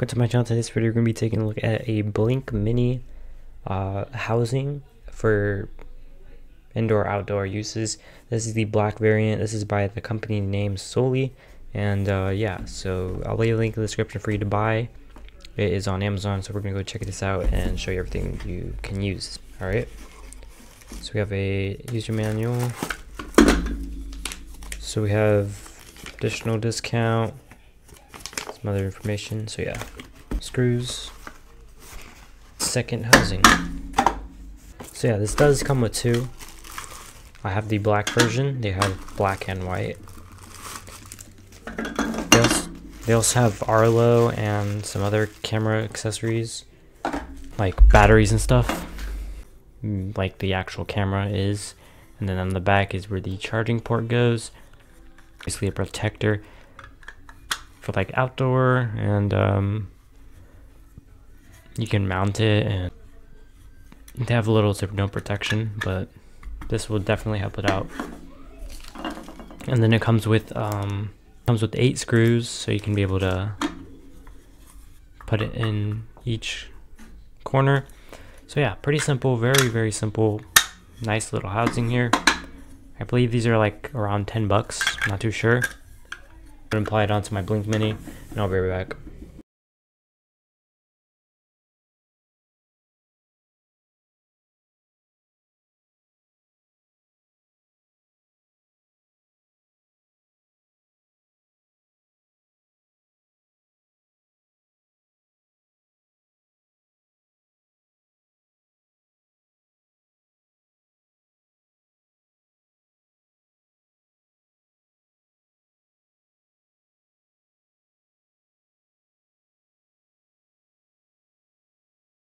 welcome to my channel. Today's video we're going to be taking a look at a Blink Mini housing for indoor outdoor uses. This is the black variant. This is by the company named Sully, and yeah, so I'll leave a link in the description for you to buy. It is on Amazon, so we're going to go check this out and show you everything you can use. Alright, so we have a user manual, so we have additional discount, some other information. So yeah, screws, second housing. So yeah, this does come with two. I have the black version. They have black and white. They also have Arlo and some other camera accessories like batteries and stuff, like the actual camera is. And then on the back is where the charging port goes, basically a protector for like outdoor, and you can mount it, and they have a little zip no protection, but this will definitely help it out. And then it comes with 8 screws, so you can be able to put it in each corner. So yeah, pretty simple, very simple, nice little housing here. I believe these are like around $10, not too sure. I'm gonna apply it onto my Blink Mini, and I'll be right back.